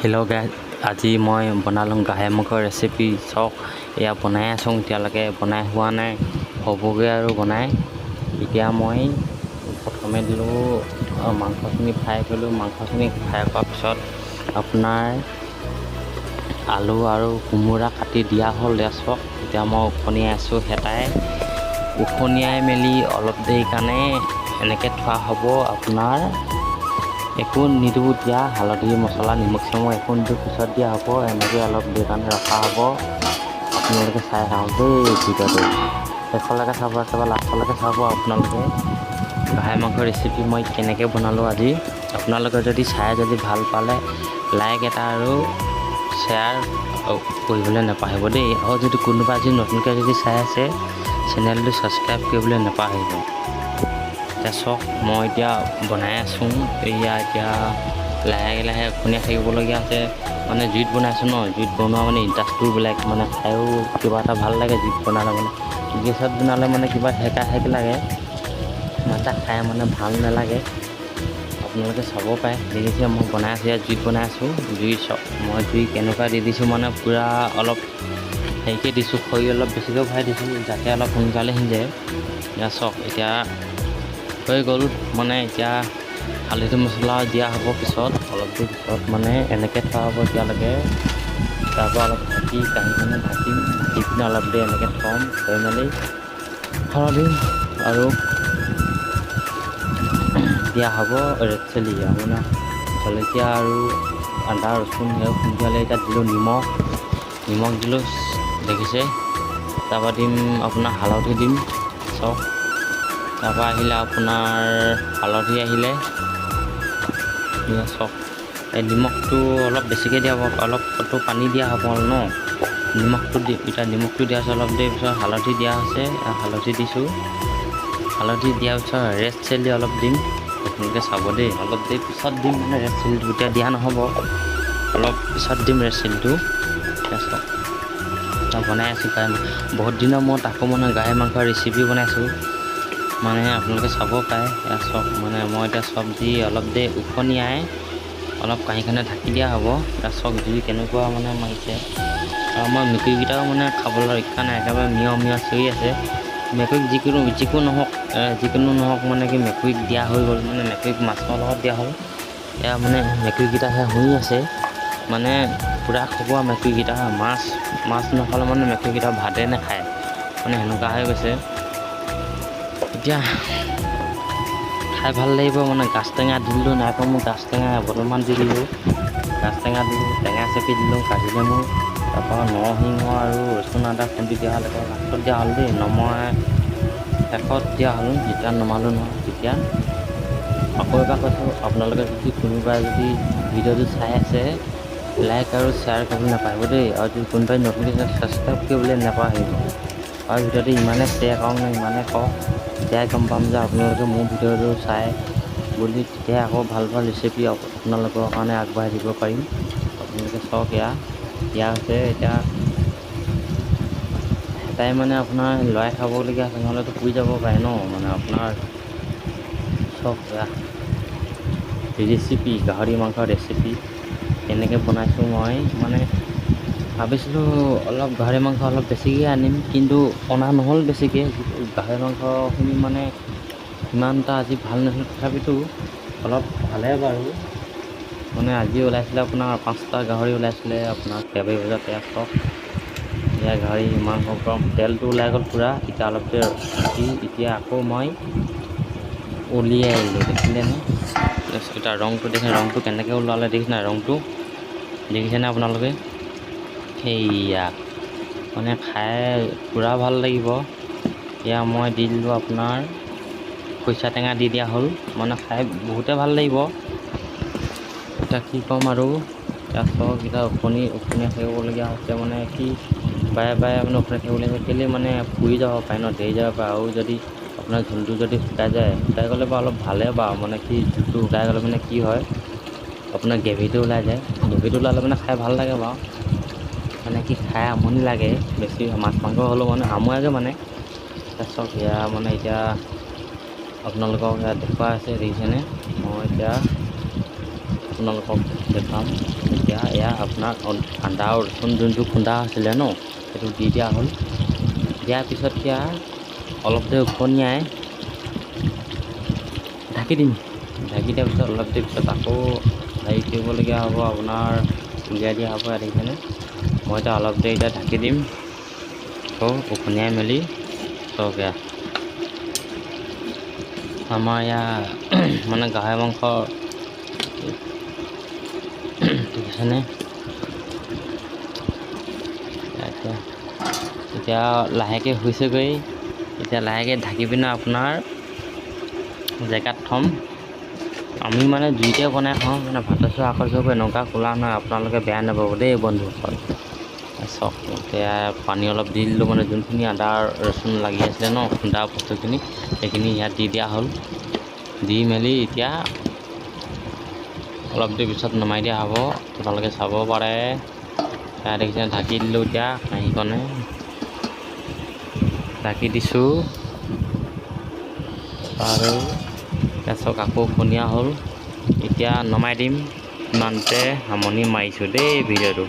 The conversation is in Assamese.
হেল্ল' গাইজ, আজি মই বনালোঁ গাহৰি মাংসৰ ৰেচিপি। চাওক, এয়া বনাই আছোঁ। এতিয়ালৈকে বনাই হোৱা নাই, হ'বগৈ আৰু বনাই। এতিয়া মই প্ৰথমে দিলোঁ মাংসখিনি ফ্ৰাই কৰিলোঁ। মাংসখিনি ফ্ৰাই কৰাৰ পিছত আপোনাৰ আলু আৰু কোমোৰা কাটি দিয়া হ'ল। চাওক, এতিয়া মই উখনিয়াই আছোঁ হেতাই। উখনিয়াই মেলি অলপ দেৰি কাৰণে এনেকৈ থোৱা হ'ব। আপোনাৰ একো নিদিওঁ, দিয়া হালধি মছলা নিমখ চিমখ একো নিদিওঁ, পিছত দিয়া হ'ব। এনেকৈ অলপ দেৰি কাৰণে ৰখা হ'ব। আপোনালোকে চাই থাকক দেই ভিডিঅ'টো, শেষলৈকে চাব, একেবাৰে লাষ্টলৈকে চাব। আপোনালোকে গাহৰি মাংসৰ ৰেচিপি মই কেনেকৈ বনালোঁ আজি। আপোনালোকে যদি চাই যদি ভাল পালে লাইক এটা আৰু শ্বেয়াৰ কৰিবলৈ নাপাহৰিব দেই। আৰু যদি কোনোবা আজি নতুনকৈ যদি চাই আছে, চেনেলটো ছাবস্ক্ৰাইব কৰিবলৈ নাপাহৰিব। এতিয়া চাওক, মই এতিয়া বনাই আছোঁ। এয়া এতিয়া লাহে লাহে উখনিয়াই থাকিবলগীয়া আছে। মানে জুইত বনাইছোঁ ন, জুইত বনোৱা মানে ইণ্টাৰেষ্টটো বেলেগ, মানে খায়ো কিবা এটা ভাল লাগে। জুইত বনালে মানে গেছত বনালে মানে কিবা সেকা সেক লাগে, ইমান এটা খাই মানে ভাল নালাগে। আপোনালোকে চাব পাৰে, দেখিছে মই বনাই আছোঁ, ইয়াত জুইত বনাই আছোঁ। জুই চাওক, মই জুই কেনেকুৱা দি দিছোঁ, মানে পূৰা অলপ হেৰিকৈ দিছোঁ, খৰি অলপ বেছিকৈ ভৰাই দিছোঁ, যাতে অলপ সোনকালে সিজে। এতিয়া চাওক, এতিয়া হৈ গ'ল। মানে এতিয়া হালধি মছলা দিয়া হ'ব পিছত, অলপ দেৰি পিছত মানে এনেকৈ থোৱা হ'ব এতিয়ালৈকে। তাৰপৰা অলপ ঢাকি কাঁহীখনে ঢাকিম, ঢাকি পিনে অলপ দেৰি এনেকৈ থ'ম। থৈ মেলি হালধি আৰু দিয়া হ'ব ৰেড চিলি, আপোনাৰ জলকীয়া আৰু আদা ৰচুন সেয়া খুন্দিয়ালে। এতিয়া দিলোঁ নিমখ দিলোঁ, দেখিছে। তাৰপৰা দিম আপোনাৰ হালধি দিম, চাওক। তাৰপৰা আহিলে আপোনাৰ হালধি আহিলে, চাওক। এই নিমখটো অলপ বেছিকৈ দিয়া হ'ব, অলপতো পানী দিয়া হ'ব ন। নিমখটো এতিয়া নিমখটো দিয়া হৈছে, অলপ দেৰি পিছত হালধি দিয়া হৈছে, হালধি দিছোঁ। হালধি দিয়াৰ পিছত ৰেড চিলি অলপ দিম। আপোনালোকে চাব দেই, অলপ দেৰি পিছত দিম, মানে ৰেড চিলিটো এতিয়া দিয়া নহ'ব, অলপ পিছত দিম ৰেড চিলিটো। চাওক, বনাই আছোঁ বহুত দিনৰ মূৰত আকৌ মানে গাহৰি মাংসৰ ৰেচিপি বনাইছোঁ। মানে আপোনালোকে চাব পাৰে। চাওক, মানে মই এতিয়া চব দি অলপ দেৰি উখনিয়াই অলপ কাঁহীখনে ঢাকি দিয়া হ'ব। এতিয়া চাওক জুই কেনেকুৱা মানে মাৰিছে, আৰু আমাৰ মেকুৰীকেইটাও মানে খাবলৈ ৰক্ষা নাই, একেবাৰে মিয়ৰ চিঞৰি আছে। মেকুৰীক যিকোনো নহওক মানে কি মেকুৰীক দিয়া হৈ গ'ল, মানে মেকুৰীক মাছৰ লগত দিয়া হ'ল। এয়া মানে মেকুৰীকেইটা সেয়া শুই আছে, মানে পূৰা খকুৱা মেকুৰীকেইটা। মাছ নাখালে মানে মেকুৰীকেইটা ভাতে নাখায়, মানে সেনেকুৱা হৈ গৈছে। এতিয়া খাই ভাল লাগিব, মানে গাজ টেঙা দিলোঁ, নাই কমেও মই গাজ টেঙা বৰ্তমান দি দিলোঁ। গাজ টেঙা দিলোঁ, টেঙা চেপি দিলোঁ, কাজি নেমু, তাৰপৰা নৰসিংহ আৰু ৰচুন আদা খুন্দি দিয়া হ'ল। এতিয়া লাষ্টত দিয়া হ'ল দেই, নমাই শেষত দিয়া হ'ল। যেতিয়া নমালোঁ নহয়, তেতিয়া আকৌ এবাৰ কৈছোঁ, আপোনালোকে যদি কোনোবাই যদি ভিডিঅ'টো চাই আছে, লাইক আৰু শ্বেয়াৰ কৰিবলৈ নাপাহৰিব দেই। আৰু যদি কোনোবাই নতুনকৈ ছাবস্ক্ৰাইব কৰিবলৈ নাপাহৰিব। আৰু ভিডিঅ'টো ইমানে শ্বেয়াৰ কৰক নে, ইমানে কওক, তেতিয়াই গম পাম যে আপোনালোকে মোৰ ভিডিঅ'টো চাই বুলি। তেতিয়া আকৌ ভাল ৰেচিপি আপোনালোকৰ কাৰণে আগবঢ়াই দিব পাৰিম। আপোনালোকে চাওক, এয়া দিয়া হৈছে। এতিয়া হেতাই মানে আপোনাৰ লৰাই খাবলগীয়া আছে, নহ'লেতো পুৰি যাব পাৰে ন। মানে আপোনাৰ চাওক, এয়া ৰেচিপি, গাহৰি মাংসৰ ৰেচিপি কেনেকৈ বনাইছোঁ মই। মানে ভাবিছিলোঁ অলপ গাহৰি মাংস অলপ বেছিকৈ আনিম, কিন্তু অনা নহ'ল বেছিকৈ। গাহৰি মাংসখিনি মানে ইমান এটা আজি ভাল নাছিল, তথাপিতো অলপ ভালে বাৰু। মানে আজি ওলাইছিলে আপোনাৰ 5টা গাহৰি ওলাইছিলে আপোনাৰ ফেব্ৰুৱাৰী বজাত। চাওক, এয়া গাহৰি মাংস তেলটো ওলাই গ'ল পূৰা। এতিয়া অলপ দেৰি ঢাকি এতিয়া আকৌ মই উলিয়াই আহিলোঁ, দেখিলেনে। এতিয়া ৰংটো দেখিছে, ৰংটো কেনেকৈ ওলালে দেখিছে নাই, ৰংটো দেখিছেনে আপোনালোকে। সেয়া মানে খাই পূৰা ভাল লাগিব। এয়া মই দি দিলোঁ আপোনাৰ খৰিচা টেঙা দি দিয়া হ'ল, মানে খাই বহুতে ভাল লাগিব। এতিয়া কি ক'ম আৰু। এতিয়া চাওক, এতিয়া উখনিয়াই থাকিবলগীয়া হৈছে, মানে কি বাৰে মানে উখনিয়াই থাকিবলগীয়া হৈছে। কেলৈ মানে পুৰি যাব পাৰে ন, দেৰি যাব পাৰে। আৰু যদি আপোনাৰ জোলটো যদি শুকাই গ'লে বাৰু অলপ ভালে বাৰু, মানে কি জোলটো শুকাই গ'লে মানে কি হয়, আপোনাৰ গ্ৰেভিটো ওলাই যায়। গ্ৰেভিটো ওলালে মানে খাই ভাল লাগে বাৰু, মানে কি খাই আমনি লাগে বেছি। মাছ মাংস হ'লেও মানে আমুৱাগে মানে। চাওক, এয়া মানে এতিয়া আপোনালোকক ইয়াত দেখুওৱা হৈছে, দেখিছেনে। মই এতিয়া আপোনালোকক দেখাম। এতিয়া এয়া আপোনাৰ আদা ৰচুন যোনটো খুন্দা হৈছিলে ন, সেইটো দি দিয়া হ'ল। দিয়াৰ পিছত এতিয়া অলপ দেৰি উপনিয়াই ঢাকি দিম। ঢাকি দিয়াৰ পিছত অলপ দেৰি পিছত আকৌ হেৰি কৰিবলগীয়া হ'ব, আপোনাৰ উলিয়াই দিয়া হ'ব। ইয়াত দেখিছেনে? মই এতিয়া অলপ দেৰি এতিয়া ঢাকি দিম, আকৌ উপনিয়াই মেলি চাওক এয়া আমাৰ ইয়াৰ মানে গাহৰি মাংস দেখিছেনে? এতিয়া লাহেকৈ হৈছেগৈ। এতিয়া লাহেকৈ ঢাকি পিনে আপোনাৰ জেগাত থ'ম। আমি মানে জুইতে বনাই খাওঁ, মানে ভাতৰ চোৱা আকৰ্ষক এনেকুৱা খোলা নহয়, আপোনালোকে বেয়া নাপাব দেই বন্ধুসকল। চাওক এতিয়া পানী অলপ দি দিলোঁ, মানে যোনখিনি আদা ৰচুন লাগি আছিলে ন খুন্দা বস্তুখিনি, সেইখিনি ইয়াত দি দিয়া হ'ল। দি মেলি এতিয়া অলপ দেৰি পিছত নমাই দিয়া হ'ব। আপোনালোকে চাব পাৰে, ইয়াত দেখিছে ঢাকি দিলোঁ। এতিয়া কাঁহীখনে ঢাকি দিছোঁ আৰু এতিয়া চাওক আকৌ পনীয়া হ'ল। এতিয়া নমাই দিম। ইমানতে সামৰণি মাৰিছোঁ দেই ভিডিঅ'টো।